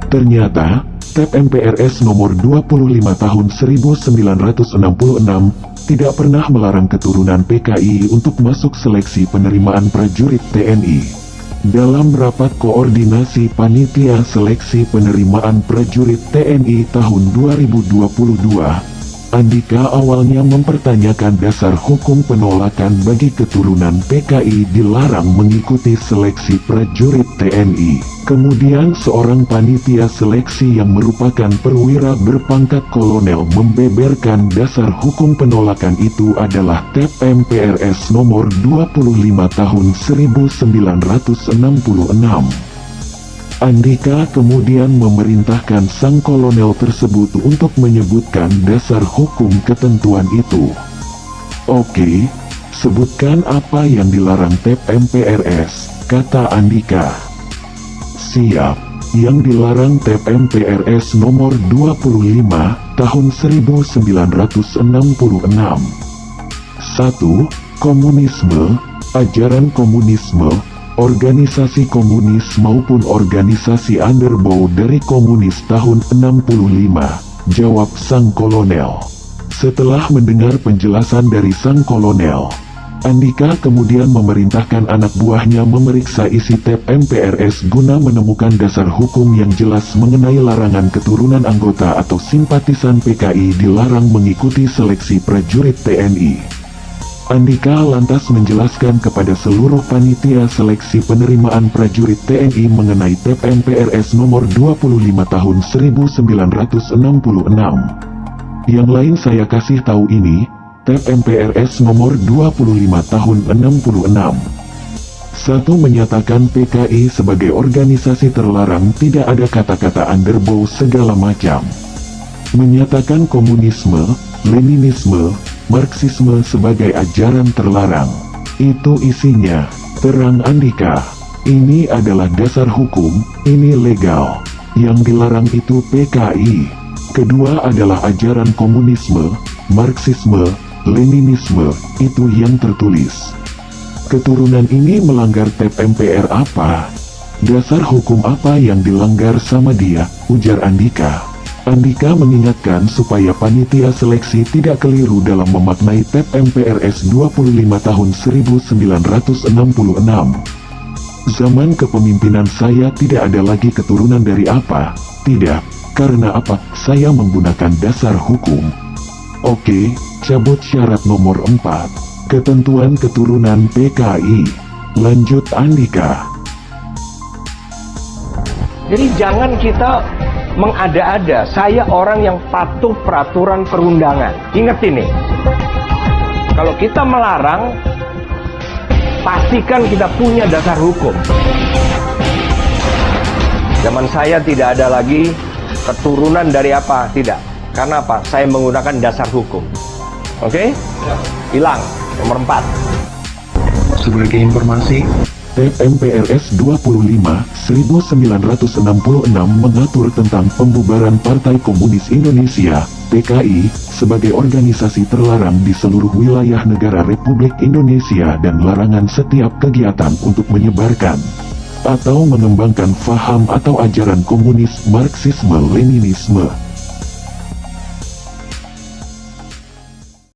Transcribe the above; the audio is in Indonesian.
Ternyata, TAP MPRS nomor 25 tahun 1966 tidak pernah melarang keturunan PKI untuk masuk seleksi penerimaan prajurit TNI. Dalam rapat koordinasi panitia seleksi penerimaan prajurit TNI tahun 2022, Andika awalnya mempertanyakan dasar hukum penolakan bagi keturunan PKI dilarang mengikuti seleksi prajurit TNI. Kemudian seorang panitia seleksi yang merupakan perwira berpangkat kolonel membeberkan dasar hukum penolakan itu adalah TAP MPRS nomor 25 tahun 1966. Andika kemudian memerintahkan sang kolonel tersebut untuk menyebutkan dasar hukum ketentuan itu. Oke, sebutkan apa yang dilarang TAP MPRS, kata Andika. Siap, yang dilarang TAP MPRS nomor 25 tahun 1966. 1. Komunisme, ajaran komunisme, organisasi komunis maupun organisasi underbow dari komunis tahun 65, jawab sang kolonel. Setelah mendengar penjelasan dari sang kolonel, Andika kemudian memerintahkan anak buahnya memeriksa isi TAP MPRS guna menemukan dasar hukum yang jelas mengenai larangan keturunan anggota atau simpatisan PKI dilarang mengikuti seleksi prajurit TNI. Andika lantas menjelaskan kepada seluruh panitia seleksi penerimaan prajurit TNI mengenai TAP MPRS nomor 25 tahun 1966. Yang lain saya kasih tahu ini, TAP MPRS nomor 25 tahun 66. 1. Menyatakan PKI sebagai organisasi terlarang, tidak ada kata-kata underbow segala macam. Menyatakan komunisme, Leninisme, Marxisme sebagai ajaran terlarang. Itu isinya, terang Andika. Ini adalah dasar hukum, ini legal. Yang dilarang itu PKI. Kedua adalah ajaran komunisme, Marxisme, Leninisme, itu yang tertulis. Keturunan ini melanggar TAP MPR apa? Dasar hukum apa yang dilanggar sama dia, ujar Andika. Andika mengingatkan supaya panitia seleksi tidak keliru dalam memaknai TAP MPRS 25 tahun 1966. Zaman kepemimpinan saya tidak ada lagi keturunan dari apa? Tidak, karena apa? Saya menggunakan dasar hukum. Oke, cabut syarat nomor 4. Ketentuan keturunan PKI. Lanjut Andika. Jadi jangan kita mengada-ada, saya orang yang patuh peraturan perundangan. Ingat ini, kalau kita melarang, pastikan kita punya dasar hukum. Zaman saya tidak ada lagi keturunan dari apa, tidak. Karena apa? Saya menggunakan dasar hukum. Oke? Hilang, nomor 4. Sebagai informasi, TAP MPRS 25 1966 mengatur tentang pembubaran Partai Komunis Indonesia (PKI) sebagai organisasi terlarang di seluruh wilayah negara Republik Indonesia dan larangan setiap kegiatan untuk menyebarkan atau mengembangkan faham atau ajaran komunis, Marxisme, Leninisme,